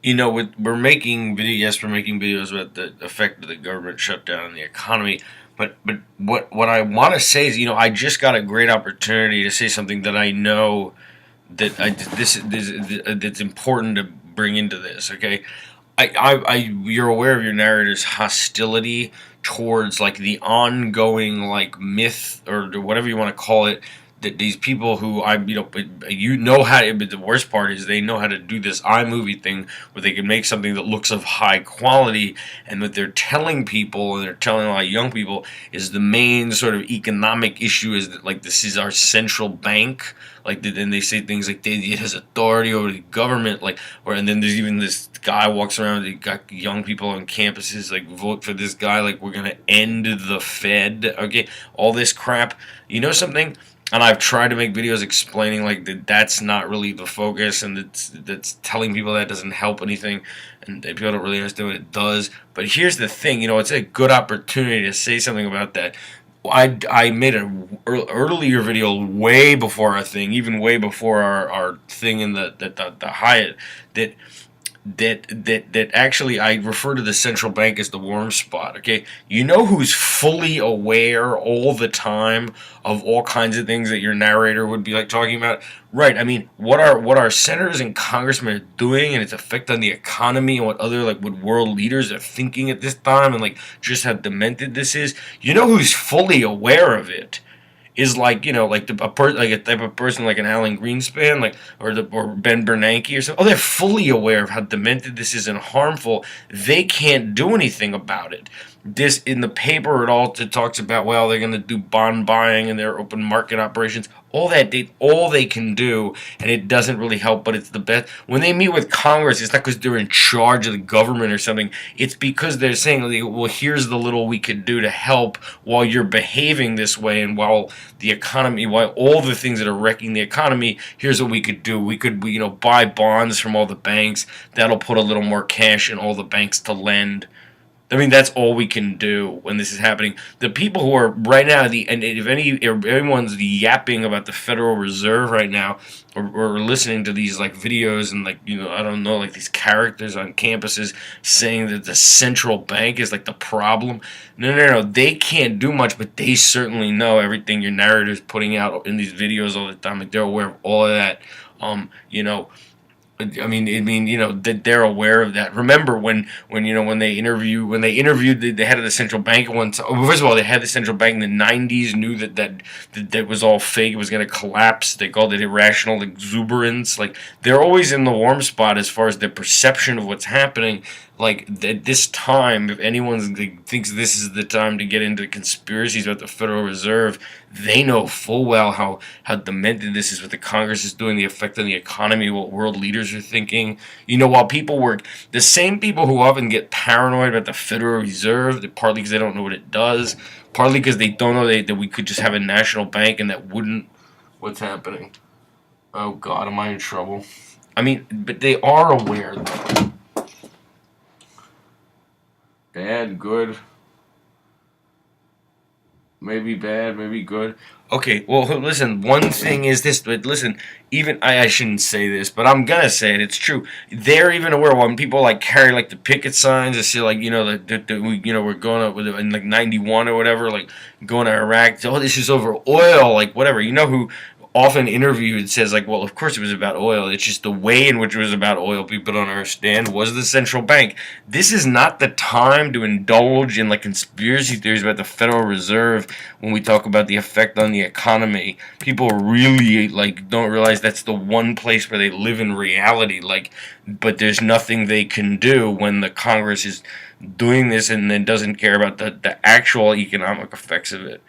we're making video. Yes, we're making videos about the effect of the government shutdown on the economy. But what I want to say is, I just got a great opportunity to say something that I know that that's important to bring into this. Okay, you're aware of your narrator's hostility towards like the ongoing like myth or whatever you want to call it, that these people who how to, but the worst part is they know how to do this iMovie thing where they can make something that looks of high quality, and what they're telling people, and they're telling a lot of young people, is the main sort of economic issue is that like this is our central bank. Like, then they say things like it has authority over the government, like, and then there's even this guy walks around. They got young people on campuses like vote for this guy, like we're gonna end the Fed. Okay, all this crap. You know something? And I've tried to make videos explaining like that's not really the focus, and that's telling people that doesn't help anything, and people don't really understand what it does. But here's the thing, it's a good opportunity to say something about that. I made an earlier video way before our thing, even way before our thing in the Hyatt, that that actually I refer to the central bank as the warm spot. Okay, you know who's fully aware all the time of all kinds of things that your narrator would be like talking about? Right. I mean, what our senators and congressmen are doing and its effect on the economy, and what other like what world leaders are thinking at this time, and like just how demented this is. You know who's fully aware of it? Is like like like a type of person like an Alan Greenspan, like or Ben Bernanke or something. Oh, they're fully aware of how demented this is and harmful. They can't do anything about it. This in the paper, it talks about, well, they're going to do bond buying and their open market operations. All they can do, and it doesn't really help. But it's the best when they meet with Congress. It's not because they're in charge of the government or something. It's because they're saying, well, here's the little we could do to help while you're behaving this way, and while all the things that are wrecking the economy. Here's what we could do. We could buy bonds from all the banks. That'll put a little more cash in all the banks to lend. I mean, that's all we can do when this is happening. The people who are right now, and if anyone's yapping about the Federal Reserve right now, or listening to these like videos and like I don't know, like these characters on campuses saying that the central bank is like the problem. No, they can't do much, but they certainly know everything your narrator's putting out in these videos all the time. Like they're aware of all of that. You know. That they're aware of that. Remember when they interviewed the head of the central bank once. First of all, they had the central bank in the '90s knew that was all fake. It was going to collapse. They called it irrational exuberance. Like they're always in the warm spot as far as their perception of what's happening. Like at this time, if anyone thinks this is the time to get into conspiracies about the Federal Reserve, they know full well how demented this is, what the Congress is doing, the effect on the economy, what world leaders are thinking. While people work, the same people who often get paranoid about the Federal Reserve, partly because they don't know what it does, partly because they don't know that we could just have a national bank and that wouldn't. What's happening? Oh God, am I in trouble? I mean, but they are aware. Bad, good. Maybe bad, maybe good. Okay, well, listen, one thing is this, but listen, even, I shouldn't say this, but I'm gonna say it, it's true. They're even aware when people, like, carry, like, the picket signs and say, like, we're going up with it in, like, 91 or whatever, like, going to Iraq, oh, this is over oil, like, whatever. You know who often interviewed says, like, well, of course it was about oil. It's just the way in which it was about oil people don't understand was the central bank. This is not the time to indulge in like conspiracy theories about the Federal Reserve when we talk about the effect on the economy. People really like don't realize that's the one place where they live in reality. Like, but there's nothing they can do when the Congress is doing this and then doesn't care about the actual economic effects of it.